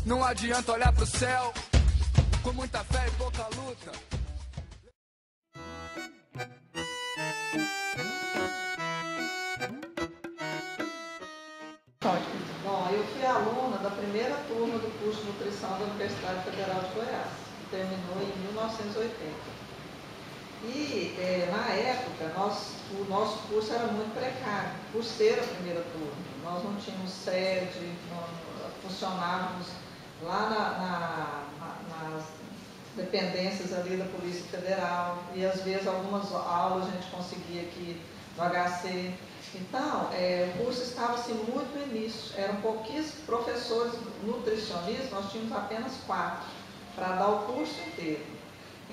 Não adianta olhar pro céu com muita fé e pouca luta. Bom, eu fui aluna da primeira turma do curso de nutrição da Universidade Federal de Goiás, que terminou em 1980. E, na época, o nosso curso era muito precário, por ser a primeira turma. Nós não tínhamos sede, funcionávamos lá nas dependências ali da Polícia Federal, e às vezes algumas aulas a gente conseguia aqui no HC. Então, o curso estava assim, muito no início, eram pouquíssimos professores nutricionistas, nós tínhamos apenas 4 para dar o curso inteiro.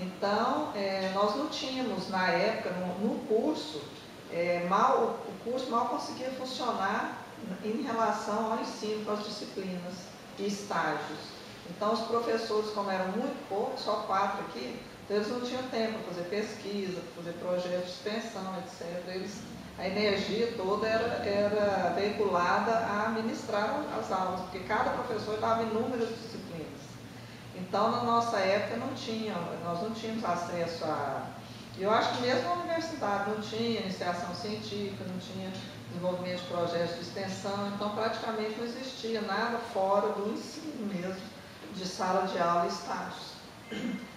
Então, nós não tínhamos, na época, no curso, o curso mal conseguia funcionar em relação ao ensino, com as disciplinas e estágios. Então, os professores, como eram muito poucos, só 4 aqui, então eles não tinham tempo para fazer pesquisa, para fazer projetos de extensão, etc. A energia toda era veiculada a ministrar as aulas, porque cada professor dava inúmeras disciplinas. Então, na nossa época, nós não tínhamos acesso a... Eu acho que mesmo a universidade não tinha iniciação científica, não tinha desenvolvimento de projetos de extensão, então praticamente não existia nada fora do ensino mesmo, de sala de aula e estágios.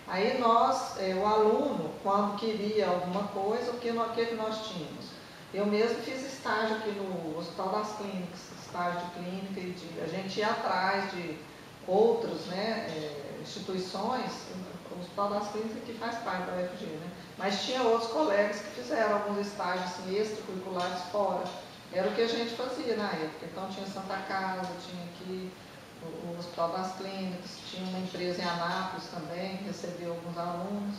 Aí o aluno, quando queria alguma coisa, o que nós tínhamos? Eu mesmo fiz estágio aqui no Hospital das Clínicas, estágio de clínica, a gente ia atrás de outras, instituições. O Hospital das Clínicas que faz parte da UFG, mas tinha outros colegas que fizeram alguns estágios assim, extracurriculares fora. Era o que a gente fazia na época. Então tinha Santa Casa, tinha aqui o Hospital das Clínicas, tinha uma empresa em Anápolis também, que recebeu alguns alunos.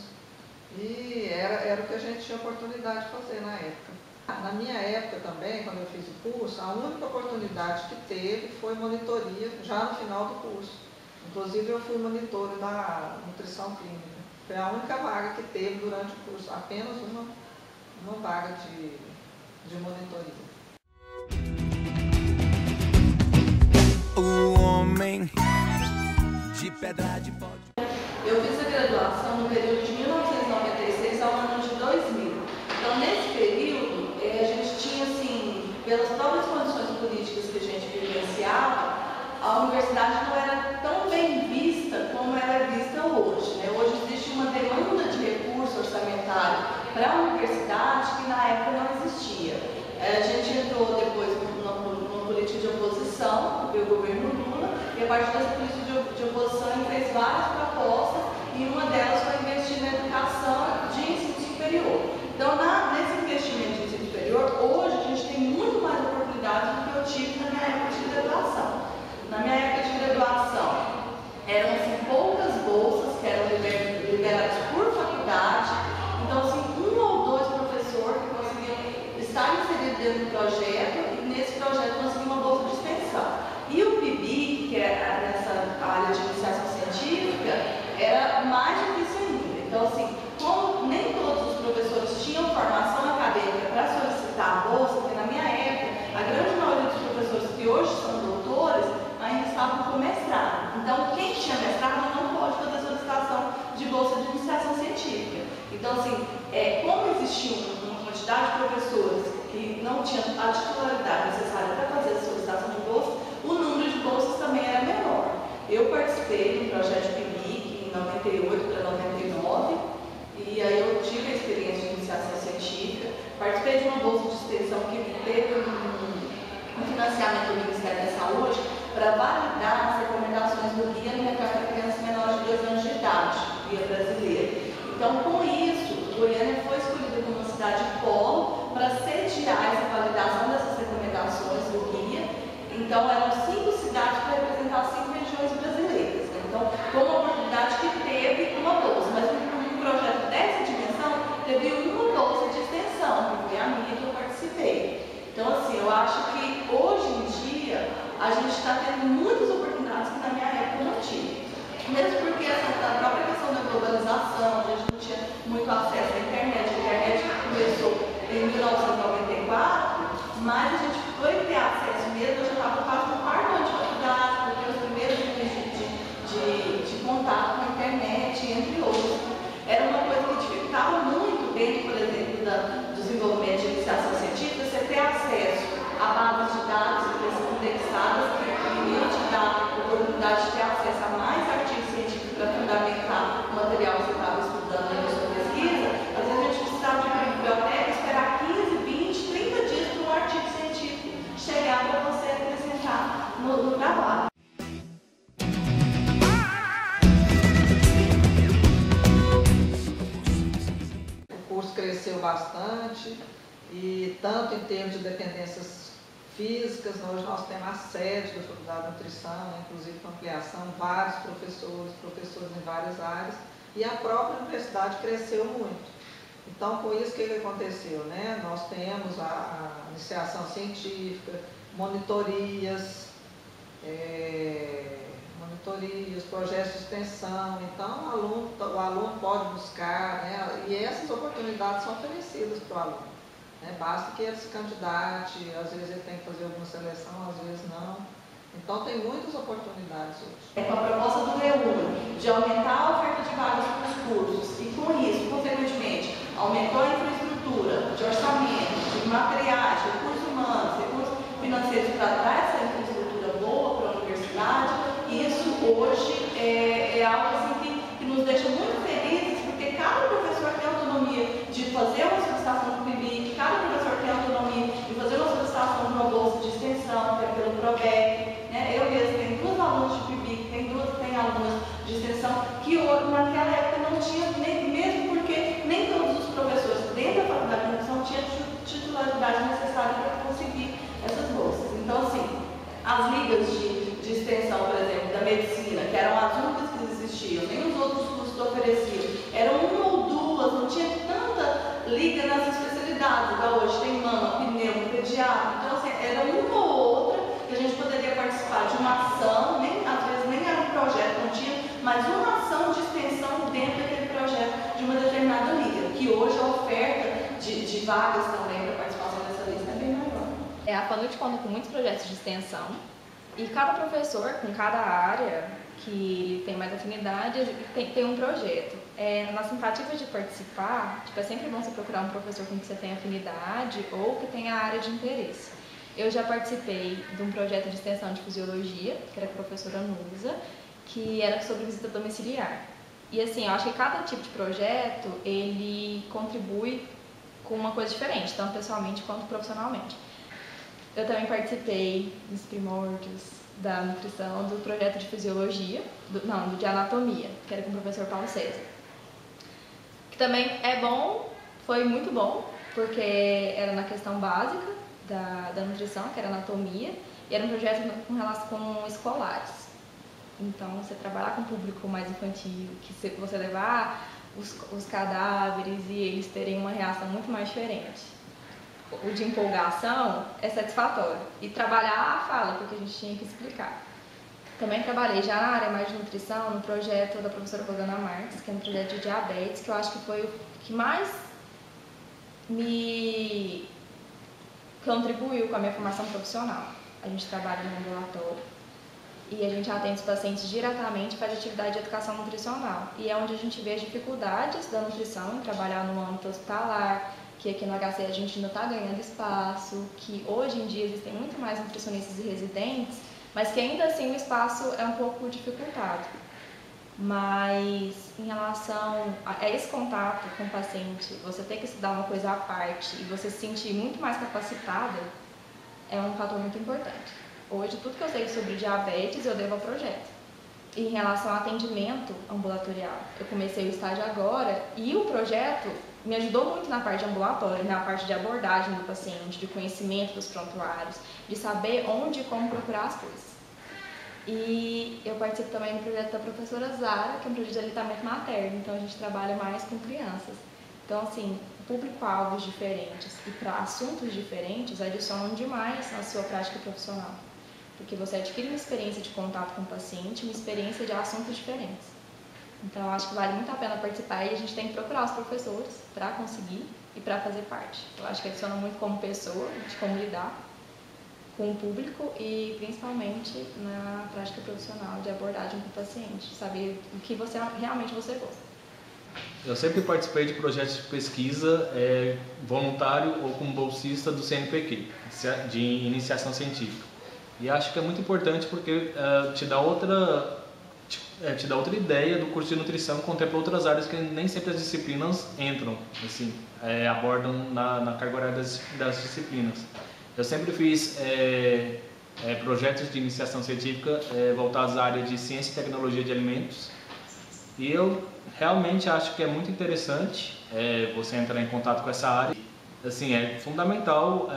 E era o que a gente tinha oportunidade de fazer na época. Na minha época também, quando eu fiz o curso, a única oportunidade que teve foi monitoria já no final do curso. Inclusive eu fui monitora da nutrição clínica. Foi a única vaga que teve durante o curso, apenas uma vaga de monitoria. O homem de pedra de pó. Eu fiz a graduação no período de 1996 ao ano de 2000. Então, nesse período, a gente tinha, assim, pelas próprias condições políticas que a gente vivenciava, a universidade não era tão bem vista como ela é vista hoje. Hoje existe uma demanda de recurso orçamentário para a universidade que na época não existia. A gente entrou depois numa política de oposição pelo governo Lula, e a partir dessa política de oposição ele fez várias propostas, e uma delas foi investir na educação de ensino superior. Então, nesse investimento de ensino superior, hoje a gente tem muito mais oportunidades do que eu tive na minha época de graduação. Na minha época de graduação, eram assim, poucas bolsas que eram liberadas por faculdade. Então, assim, 1 ou 2 professores que conseguiam estar inseridos dentro do projeto, e nesse projeto conseguiam uma bolsa de extensão. E o PIBIC, que é nessa área de iniciação científica, era mais difícil ainda. Então, assim, como nem todos os professores tinham formação acadêmica para solicitar a bolsa, porque na minha época, a grande maioria dos professores que hoje são doutores, ainda estavam com mestrado. Então, quem tinha mestrado não pode fazer solicitação de bolsa de iniciação científica. Então, assim, como existia uma quantidade de professores que não tinham a titularidade necessária para fazer a solicitação de bolsa, o número de bolsas também era menor. Eu participei do projeto PIBIC em 98 para 99, e aí eu tive a experiência de iniciação científica. Participei de uma bolsa de extensão que teve um financiamento do Ministério da Saúde para validar as recomendações do guia alimentar para crianças menores de 2 anos de idade, guia brasileiro. Então, com isso, Goiânia foi escolhida como uma cidade polo para sediar essa validação dessas recomendações do guia. Então, eram 5 cidades para representar 5 regiões brasileiras. Então, foi uma oportunidade que teve uma bolsa, mas um projeto dessa dimensão teve uma bolsa de extensão, que foi a minha que eu participei. Então, assim, eu acho que hoje em dia a gente está tendo muitas oportunidades que na minha época não tive. Mesmo porque a própria questão da globalização, a gente não tinha muito acesso à internet. A internet começou em 1994, mas a gente foi ter acesso mesmo, eu já estava quase no 4º ano de faculdade, porque os primeiros níveis de bastante, e tanto em termos de dependências físicas, hoje nós temos a sede da Faculdade de Nutrição, inclusive com ampliação, vários professores em várias áreas, e a própria universidade cresceu muito. Então, com isso, o que aconteceu, né? Nós temos a iniciação científica, monitorias, projetos de extensão. Então, o aluno pode buscar, né? E essas oportunidades são oferecidas para o aluno, né? Basta que ele se candidate, às vezes ele tem que fazer alguma seleção, às vezes não. Então, tem muitas oportunidades hoje. Com a proposta do REUNA de aumentar a oferta de vagas para os cursos e, com isso, consequentemente, aumentou a infraestrutura de orçamento, de materiais, recursos humanos, recursos financeiros para dar essa infraestrutura boa para a universidade, isso hoje é algo assim, que nos deixa muito felizes, porque cada professor tem autonomia de fazer uma solicitação no PIBIC, cada professor tem autonomia de fazer uma solicitação de uma bolsa de extensão pelo PROBEC. Eu mesmo tenho 2 alunos de PIBIC, tem alunos de extensão que naquela época não tinha, mesmo porque nem todos os professores dentro da faculdade de nutrição tinham titularidade necessária para conseguir essas bolsas. Então, assim, as ligas de extensão, por exemplo, da medicina, que eram as únicas que existiam, nem os outros cursos ofereciam, eram 1 ou 2, não tinha tanta liga nas especialidades, igual hoje tem mama, pneu, pediatra. Então, assim, era uma ou outra que a gente poderia participar de uma ação, às vezes nem era um projeto, não tinha, mas uma ação de extensão dentro daquele projeto de uma determinada liga, que hoje a oferta de vagas também para participação dessa lista é bem maior. A FANUT conta com muitos projetos de extensão e cada professor, com cada área que tem mais afinidade, tem um projeto. Na tentativa de participar, é sempre bom você procurar um professor com que você tem afinidade ou que tenha área de interesse. Eu já participei de um projeto de extensão de fisiologia, que era com a professora Nusa, que era sobre visita domiciliar. E assim, eu acho que cada tipo de projeto, ele contribui com uma coisa diferente, tanto pessoalmente quanto profissionalmente. Eu também participei nos primórdios da nutrição do projeto de fisiologia, de anatomia, que era com o professor Paulo César. Que também é bom, foi muito bom, porque era na questão básica da nutrição, que era anatomia, e era um projeto com relação com escolares. Então, você trabalhar com o público mais infantil, que você levar os cadáveres e eles terem uma reação muito mais diferente. O de empolgação é satisfatório. E trabalhar a fala, porque a gente tinha que explicar. Também trabalhei já na área mais de nutrição, no projeto da professora Rosana Marques, que é um projeto de diabetes, que eu acho que foi o que mais me contribuiu com a minha formação profissional. A gente trabalha no ambulatório e a gente atende os pacientes diretamente, faz atividade de educação nutricional. E é onde a gente vê as dificuldades da nutrição em trabalhar no âmbito hospitalar, que aqui no HC a gente ainda está ganhando espaço, que hoje em dia existem muito mais nutricionistas e residentes, mas que ainda assim o espaço é um pouco dificultado. Mas em relação a esse contato com o paciente, você ter que estudar uma coisa à parte e você se sentir muito mais capacitada, é um fator muito importante. Hoje, tudo que eu sei sobre diabetes, eu devo ao projeto. E em relação ao atendimento ambulatorial, eu comecei o estágio agora e o projeto me ajudou muito na parte de ambulatório, na parte de abordagem do paciente, de conhecimento dos prontuários, de saber onde e como procurar as coisas. E eu participo também do projeto da professora Zara, que é um projeto de aleitamento materno, então a gente trabalha mais com crianças. Então, assim, público-alvos diferentes e para assuntos diferentes adicionam demais na sua prática profissional, porque você adquire uma experiência de contato com o paciente, uma experiência de assuntos diferentes. Então, eu acho que vale muito a pena participar e a gente tem que procurar os professores para conseguir e para fazer parte. Eu acho que adiciona muito como pessoa, de como lidar com o público e principalmente na prática profissional de abordagem com o paciente, saber o que realmente você gosta. Eu sempre participei de projetos de pesquisa voluntário ou como bolsista do CNPq, de iniciação científica. E acho que é muito importante porque te dá outra ideia do curso de nutrição, contempla outras áreas que nem sempre as disciplinas entram, assim, abordam na carga horária das disciplinas. Eu sempre fiz projetos de iniciação científica voltados à área de ciência e tecnologia de alimentos E eu realmente acho que é muito interessante você entrar em contato com essa área. Assim, é fundamental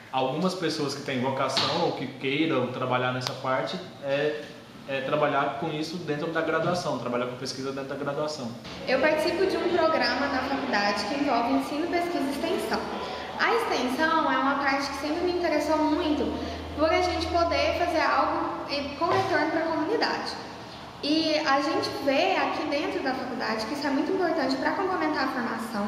algumas pessoas que têm vocação ou que queiram trabalhar nessa parte trabalhar com isso dentro da graduação, trabalhar com pesquisa dentro da graduação. Eu participo de um programa na faculdade que envolve ensino, pesquisa e extensão. A extensão é uma parte que sempre me interessou muito por a gente poder fazer algo com retorno para a comunidade. E a gente vê aqui dentro da faculdade que isso é muito importante para complementar a formação,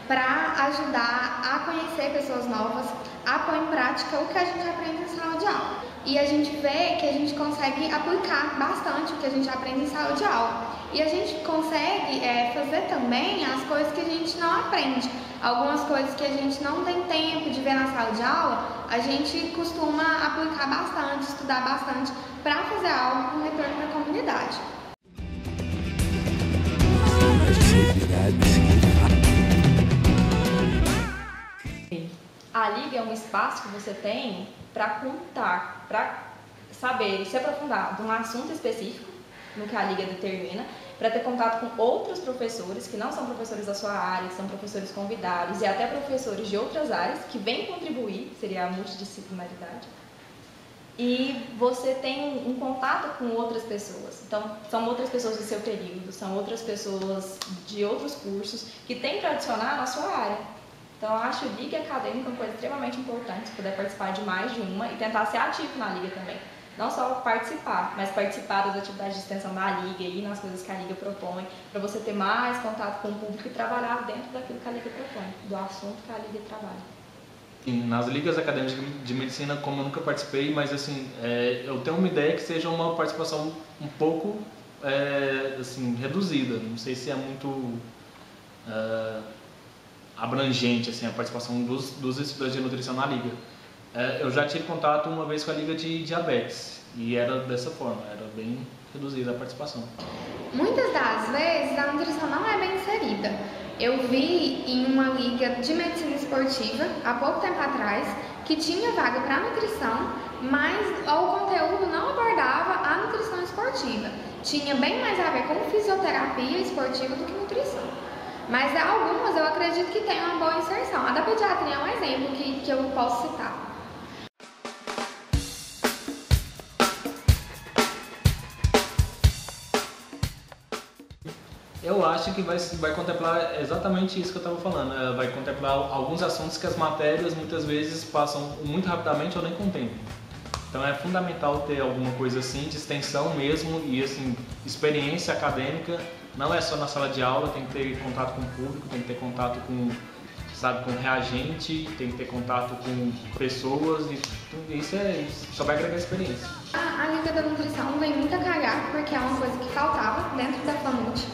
para ajudar a conhecer pessoas novas, a pôr em prática o que a gente aprende em sala de aula. E a gente vê que a gente consegue aplicar bastante o que a gente aprende em sala de aula. E a gente consegue fazer também as coisas que a gente não aprende. Algumas coisas que a gente não tem tempo de ver na sala de aula, a gente costuma aplicar bastante, estudar bastante para fazer algo com retorno para a comunidade. A Liga é um espaço que você tem para contar, para saber e se aprofundar de um assunto específico, no que a Liga determina, para ter contato com outros professores que não são professores da sua área, que são professores convidados e até professores de outras áreas que vêm contribuir, seria a multidisciplinaridade. E você tem um contato com outras pessoas. Então, são outras pessoas do seu período, são outras pessoas de outros cursos que têm para adicionar na sua área. Então, eu acho Liga Acadêmica uma coisa extremamente importante, se puder participar de mais de uma e tentar ser ativo na Liga também. Não só participar, mas participar das atividades de extensão da Liga e nas coisas que a Liga propõe, para você ter mais contato com o público e trabalhar dentro daquilo que a Liga propõe, do assunto que a Liga trabalha. Nas ligas acadêmicas de medicina, como eu nunca participei, mas assim, eu tenho uma ideia que seja uma participação um pouco assim, reduzida. Não sei se é muito abrangente assim, a participação dos estudantes de nutrição na liga. Eu já tive contato uma vez com a liga de diabetes e era dessa forma, era bem reduzida a participação. Muitas das vezes a nutrição não é bem inserida. Eu vi em uma liga de medicina esportiva, há pouco tempo atrás, que tinha vaga para nutrição, mas o conteúdo não abordava a nutrição esportiva. Tinha bem mais a ver com fisioterapia esportiva do que nutrição. Mas algumas eu acredito que tem uma boa inserção. A da pediatria é um exemplo que eu posso citar. Eu acho que vai contemplar exatamente isso que eu estava falando. Vai contemplar alguns assuntos que as matérias muitas vezes passam muito rapidamente ou nem contemplam. Então é fundamental ter alguma coisa assim, de extensão mesmo e assim, experiência acadêmica. Não é só na sala de aula, tem que ter contato com o público, tem que ter contato com reagente, tem que ter contato com pessoas e tudo isso só vai agregar experiência. A Liga da Nutrição vem muito a calhar porque é uma coisa que faltava dentro da FAMUT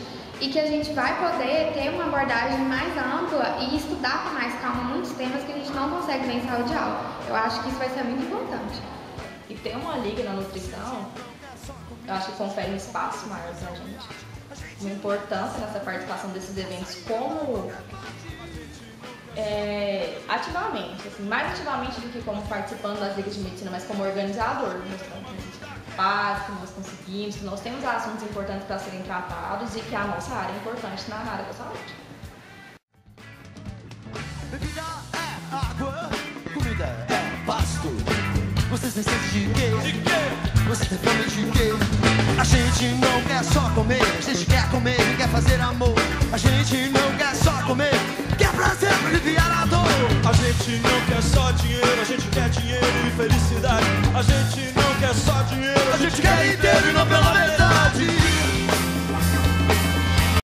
e que a gente vai poder ter uma abordagem mais ampla e estudar com mais calma muitos temas que a gente não consegue ver em sala de aula. Eu acho que isso vai ser muito importante. E ter uma liga na nutrição, eu acho que confere um espaço maior pra gente. Uma importância nessa participação desses eventos como ativamente, assim, mais ativamente do que como participando das ligas de medicina, mas como organizador, mostrando que a gente faz, que nós conseguimos, que nós temos assuntos importantes para serem tratados e que a nossa área é importante na área da saúde. Bebida é água, comida é pasto. Você tem sede de quê? De quê? Você tem fome de quê? A gente não quer só comer, a gente quer comer e quer fazer amor. A gente não quer só comer, quer prazer pra aliviar a dor. A gente não quer só dinheiro, a gente quer dinheiro e felicidade. A gente não